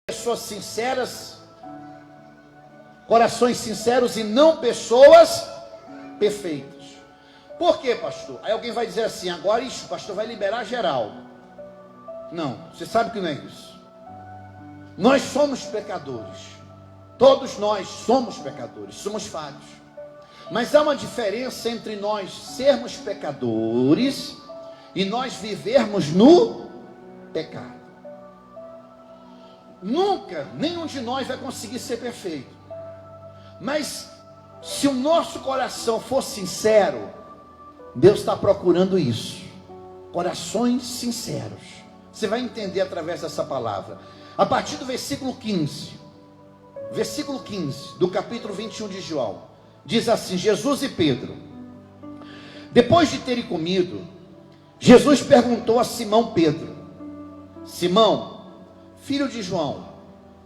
pessoas sinceras, corações sinceros e não pessoas perfeitas. Por quê, pastor? Aí alguém vai dizer assim, agora isso, o pastor vai liberar geral. Não, você sabe que não é isso. Nós somos pecadores. Todos nós somos pecadores, somos falhos. Mas há uma diferença entre nós sermos pecadores e nós vivermos no pecado. Nunca, nenhum de nós vai conseguir ser perfeito. Mas se o nosso coração for sincero, Deus está procurando isso. Corações sinceros. Você vai entender através dessa palavra. A partir do versículo 15. Versículo 15 do capítulo 21 de João. Diz assim, Jesus e Pedro. Depois de terem comido, Jesus perguntou a Simão Pedro: Simão, filho de João,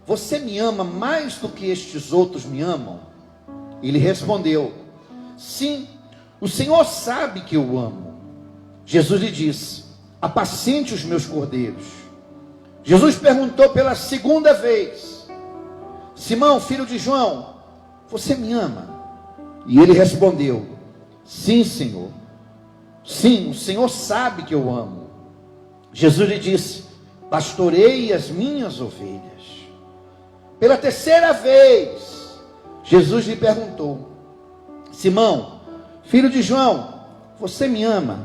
você me ama mais do que estes outros me amam? Ele respondeu: sim, o Senhor sabe que eu amo. Jesus lhe disse: apacente os meus cordeiros. Jesus perguntou pela segunda vez: Simão, filho de João, você me ama? E ele respondeu: sim, Senhor. Sim, o Senhor sabe que eu amo. Jesus lhe disse: pastorei as minhas ovelhas. Pela terceira vez, Jesus lhe perguntou: Simão, filho de João, você me ama?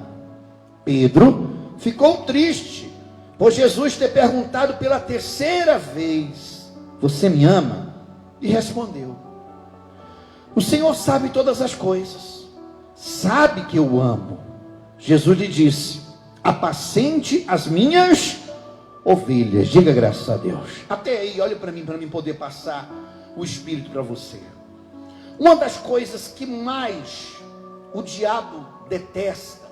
Pedro ficou triste por Jesus ter perguntado pela terceira vez: você me ama? E respondeu: o Senhor sabe todas as coisas, sabe que eu amo. Jesus lhe disse: apacente as minhas ovelhas. Diga graças a Deus. Até aí, olhe para mim poder passar o Espírito para você. Uma das coisas que mais o diabo detesta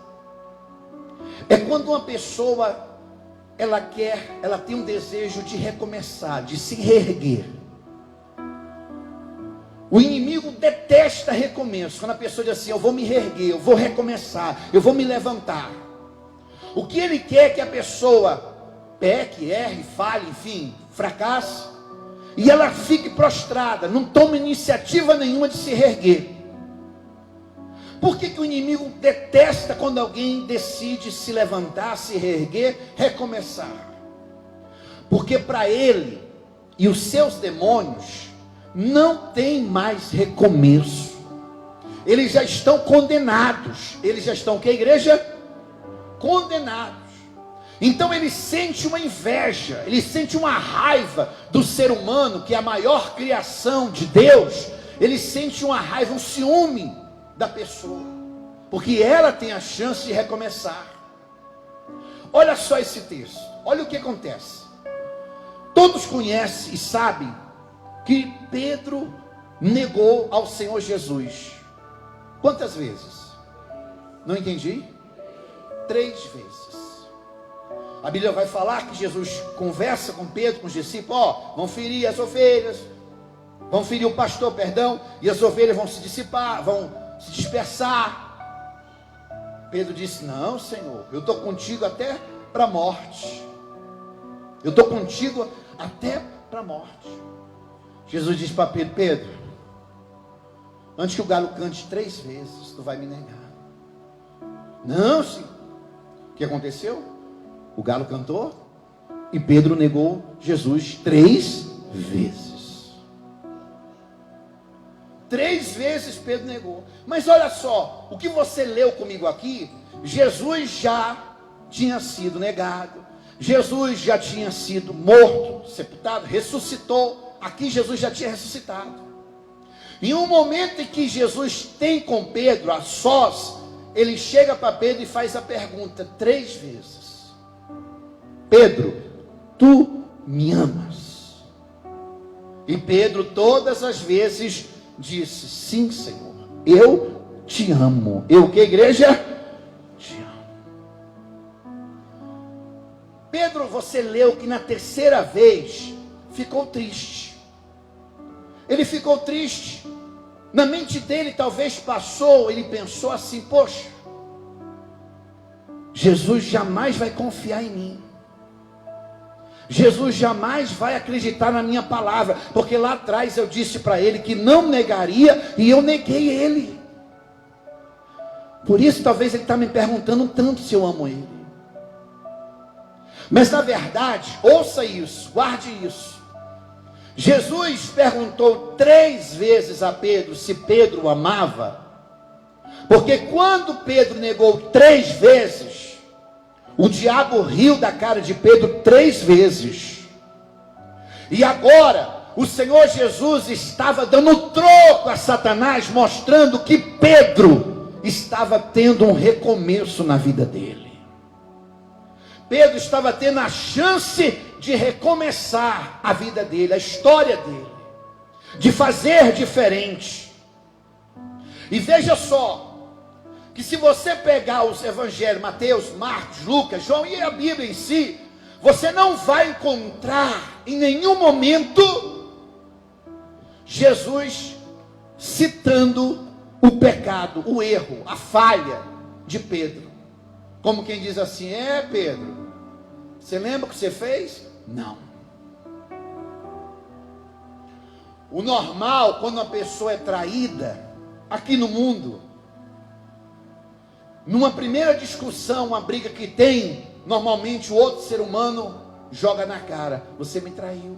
é quando uma pessoa ela tem um desejo de recomeçar, de se reerguer. O inimigo detesta recomeço. Quando a pessoa diz assim, eu vou me reerguer, eu vou recomeçar, eu vou me levantar. O que ele quer é que a pessoa peque, erre, falhe, enfim, fracasse, e ela fique prostrada, não tome iniciativa nenhuma de se reerguer. Por que o inimigo detesta quando alguém decide se levantar, se reerguer, recomeçar? Porque para ele e os seus demônios não tem mais recomeço. Eles já estão condenados. Eles já estão, que a igreja? Condenados. Então ele sente uma inveja, ele sente uma raiva do ser humano, que é a maior criação de Deus. Ele sente uma raiva, um ciúme da pessoa, porque ela tem a chance de recomeçar. Olha só esse texto, olha o que acontece. Todos conhecem e sabem que Pedro negou ao Senhor Jesus. Quantas vezes? Não entendi? 3 vezes. A Bíblia vai falar que Jesus conversa com Pedro, com os discípulos, vão ferir as ovelhas, vão ferir o pastor, perdão, e as ovelhas vão se dissipar, vão se dispersar. Pedro disse: não, Senhor, eu estou contigo até para a morte. Eu estou contigo até para a morte. Jesus disse para Pedro: Pedro, antes que o galo cante 3 vezes, tu vai me negar. Não, Senhor. O que aconteceu? O galo cantou e Pedro negou Jesus 3 vezes. 3 vezes Pedro negou. Mas olha só, o que você leu comigo aqui, Jesus já tinha sido negado, Jesus já tinha sido morto, sepultado, ressuscitou. Aqui Jesus já tinha ressuscitado. Em um momento em que Jesus tem com Pedro a sós, ele chega para Pedro e faz a pergunta 3 vezes: Pedro, tu me amas? E Pedro todas as vezes disse: sim, Senhor, eu te amo. Eu que, igreja? Te amo. Pedro, você leu que na terceira vez ficou triste. Ele ficou triste. Na mente dele talvez passou, ele pensou assim: poxa, Jesus jamais vai confiar em mim. Jesus jamais vai acreditar na minha palavra, porque lá atrás eu disse para ele que não negaria, e eu neguei ele. Por isso talvez ele está me perguntando tanto se eu amo ele. Mas na verdade, ouça isso, guarde isso. Jesus perguntou 3 vezes a Pedro se Pedro o amava, porque quando Pedro negou 3 vezes, o diabo riu da cara de Pedro 3 vezes. E agora, o Senhor Jesus estava dando troco a Satanás, mostrando que Pedro estava tendo um recomeço na vida dele. Pedro estava tendo a chance de recomeçar a vida dele, a história dele, de fazer diferente. E veja só, que se você pegar os evangelhos, Mateus, Marcos, Lucas, João e a Bíblia em si, você não vai encontrar em nenhum momento Jesus citando o pecado, o erro, a falha de Pedro. Como quem diz assim: Pedro, você lembra o que você fez? Não. O normal, quando uma pessoa é traída, aqui no mundo, numa primeira discussão, uma briga que tem, normalmente o outro ser humano joga na cara: você me traiu.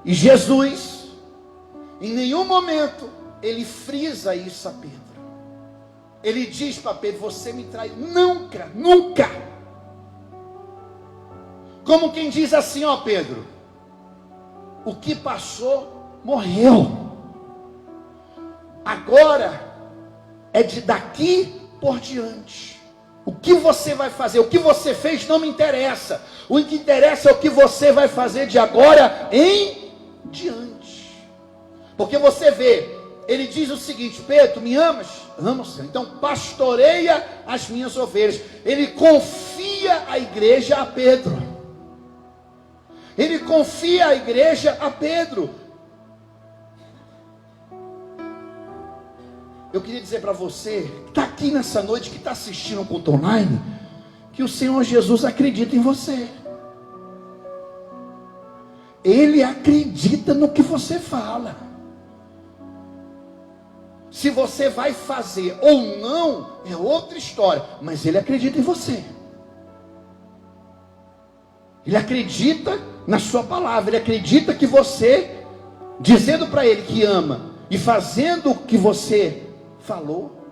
E Jesus, em nenhum momento, ele frisa isso a Pedro. Ele diz para Pedro: você me traiu. Nunca, nunca. Como quem diz assim: ó Pedro, o que passou, morreu. Agora é de daqui por diante. O que você vai fazer, o que você fez não me interessa. O que interessa é o que você vai fazer de agora em diante. Porque você vê, ele diz o seguinte: Pedro, tu me amas? Amo, Senhor. Então pastoreia as minhas ovelhas. Ele confia a igreja a Pedro. Ele confia a igreja a Pedro. Eu queria dizer para você, que está aqui nessa noite, que está assistindo o culto online, que o Senhor Jesus acredita em você. Ele acredita no que você fala. Se você vai fazer ou não, é outra história, mas Ele acredita em você. Ele acredita na sua palavra, Ele acredita que você, dizendo para Ele que ama, e fazendo o que você falou,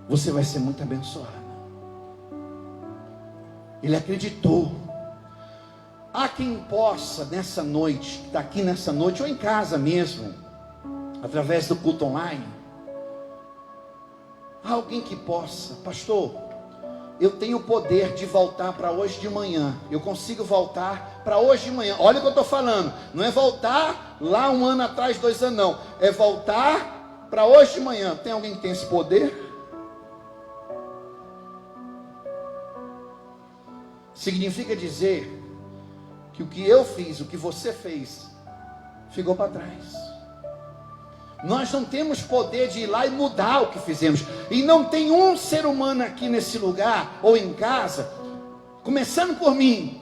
você vai ser muito abençoado. Ele acreditou. Há quem possa nessa noite, que está aqui nessa noite, ou em casa mesmo, através do culto online, há alguém que possa: pastor, eu tenho o poder de voltar para hoje de manhã. Eu consigo voltar para hoje de manhã. Olha o que eu estou falando. Não é voltar lá 1 ano atrás, 2 anos, não. É voltar para hoje de manhã. Tem alguém que tem esse poder? Significa dizer que o que eu fiz, o que você fez, ficou para trás. Nós não temos poder de ir lá e mudar o que fizemos. E não tem um ser humano aqui nesse lugar, ou em casa, começando por mim,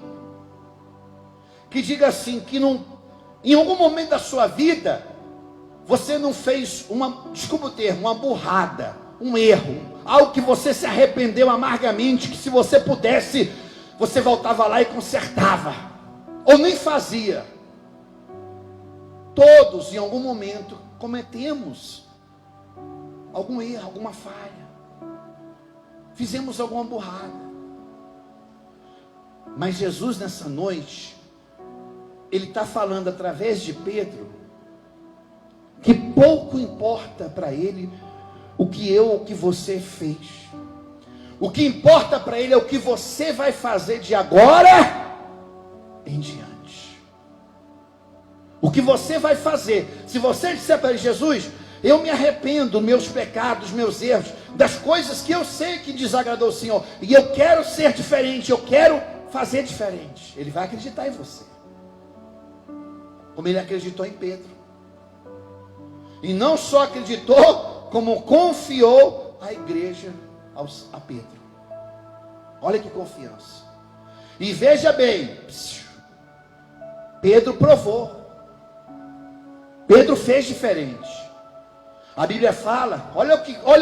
que diga assim, que não, em algum momento da sua vida, você não fez desculpa o termo, uma burrada, um erro, algo que você se arrependeu amargamente, que se você pudesse, você voltava lá e consertava, ou nem fazia. Todos, em algum momento, cometemos algum erro, alguma falha, fizemos alguma burrada. Mas Jesus nessa noite, Ele está falando através de Pedro, que pouco importa para Ele o que eu ou o que você fez. O que importa para Ele é o que você vai fazer de agora em diante. O que você vai fazer. Se você disser para Ele: Jesus, eu me arrependo dos meus pecados, dos meus erros, das coisas que eu sei que desagradou o Senhor, e eu quero ser diferente, eu quero fazer diferente. Ele vai acreditar em você, como Ele acreditou em Pedro. E não só acreditou, como confiou a igreja a Pedro. Olha que confiança. E veja bem, Pedro provou. Pedro fez diferente. A Bíblia fala, olha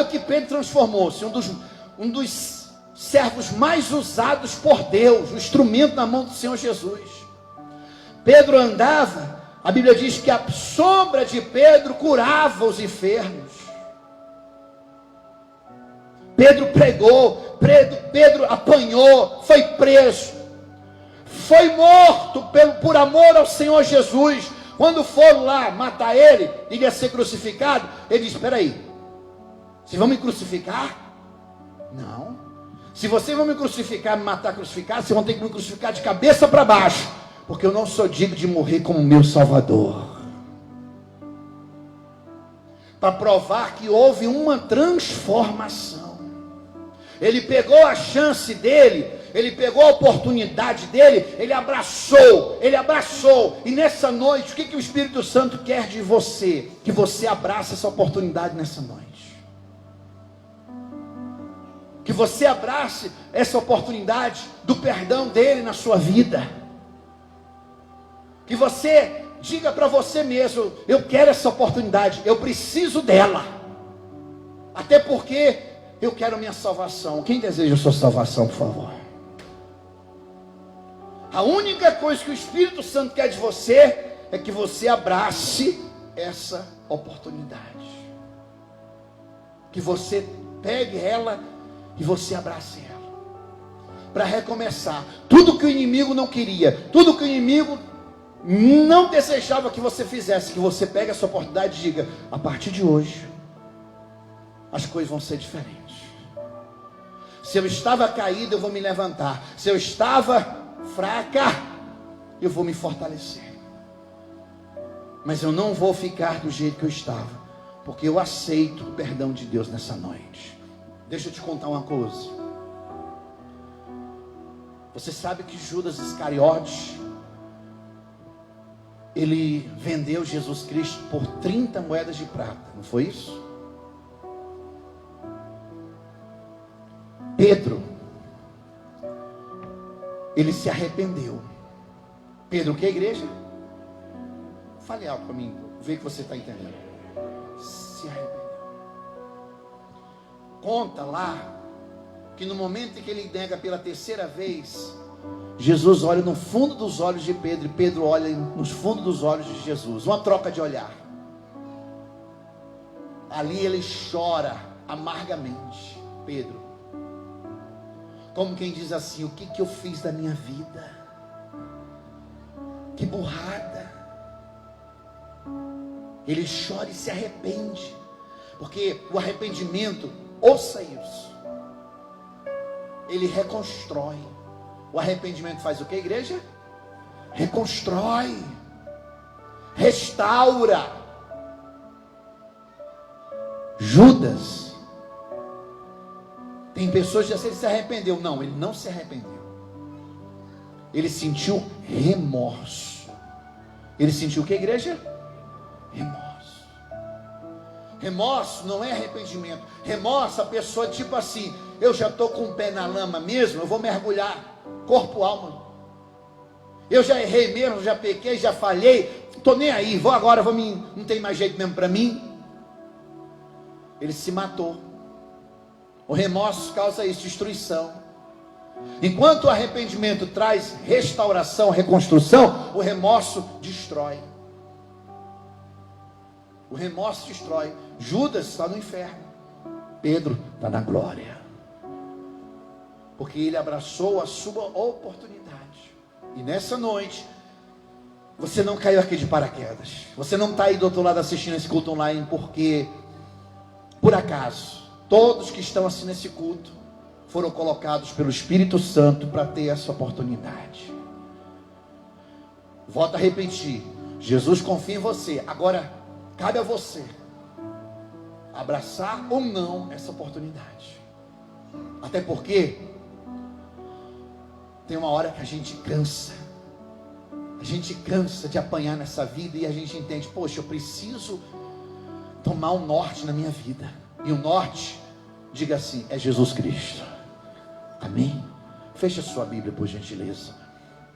o que Pedro transformou-se, um dos servos mais usados por Deus, o instrumento na mão do Senhor Jesus. Pedro andava, a Bíblia diz que a sombra de Pedro curava os enfermos. Pedro pregou, Pedro apanhou, foi preso, foi morto por amor ao Senhor Jesus. Quando foram lá matar ele ia ser crucificado, ele disse: espera aí, vocês vão me crucificar? Não. Se vocês vão me crucificar, me matar crucificado, vocês vão ter que me crucificar de cabeça para baixo, porque eu não sou digno de morrer como meu Salvador. Para provar que houve uma transformação. Ele pegou a chance dele, ele pegou a oportunidade dele, ele abraçou, e nessa noite, o que o Espírito Santo quer de você? Que você abrace essa oportunidade nessa noite. Que você abrace essa oportunidade do perdão dele na sua vida. Que você diga para você mesmo: eu quero essa oportunidade, eu preciso dela. Até porque eu quero minha salvação. Quem deseja a sua salvação, por favor? A única coisa que o Espírito Santo quer de você é que você abrace essa oportunidade. Que você pegue ela e você abrace ela. Para recomeçar. Tudo que o inimigo não queria, tudo que o inimigo não desejava que você fizesse, que você pegue essa oportunidade e diga: a partir de hoje, as coisas vão ser diferentes. Se eu estava caído, eu vou me levantar. Se eu estava fraca, eu vou me fortalecer. Mas eu não vou ficar do jeito que eu estava, porque eu aceito o perdão de Deus nessa noite. Deixa eu te contar uma coisa. Você sabe que Judas Iscariotes, ele vendeu Jesus Cristo por 30 moedas de prata, não foi isso? Pedro, ele se arrependeu. Pedro, o que é igreja? Fale alto para mim, vê que você está entendendo. Se arrependeu. Conta lá que no momento em que ele nega pela terceira vez, Jesus olha no fundo dos olhos de Pedro, e Pedro olha nos fundos dos olhos de Jesus. Uma troca de olhar. Ali ele chora amargamente. Pedro, como quem diz assim: o que eu fiz da minha vida? Que burrada. Ele chora e se arrepende, porque o arrependimento, ouça isso, ele reconstrói. O arrependimento faz o que, igreja? Reconstrói, restaura. Judas, tem pessoas que ele se arrependeu. Não, ele não se arrependeu. Ele sentiu remorso. Ele sentiu o que, igreja? Remorso. Remorso não é arrependimento. Remorso, a pessoa tipo assim: eu já estou com o pé na lama mesmo, eu vou mergulhar, corpo, alma. Eu já errei mesmo, já pequei, já falhei, estou nem aí, vou agora, não tem mais jeito mesmo para mim. Ele se matou. O remorso causa isso, destruição. Enquanto o arrependimento traz restauração, reconstrução, o remorso destrói. O remorso destrói. Judas está no inferno, Pedro está na glória, porque ele abraçou a sua oportunidade. E nessa noite, você não caiu aqui de paraquedas. Você não está aí do outro lado assistindo esse culto online porque, por acaso, todos que estão assim nesse culto foram colocados pelo Espírito Santo para ter essa oportunidade. Volto a repetir: Jesus confia em você. Agora, cabe a você abraçar ou não essa oportunidade. Até porque tem uma hora que a gente cansa. A gente cansa de apanhar nessa vida e a gente entende: poxa, eu preciso tomar um norte na minha vida. E o norte, diga assim, é Jesus Cristo. Amém? Feche a sua Bíblia, por gentileza.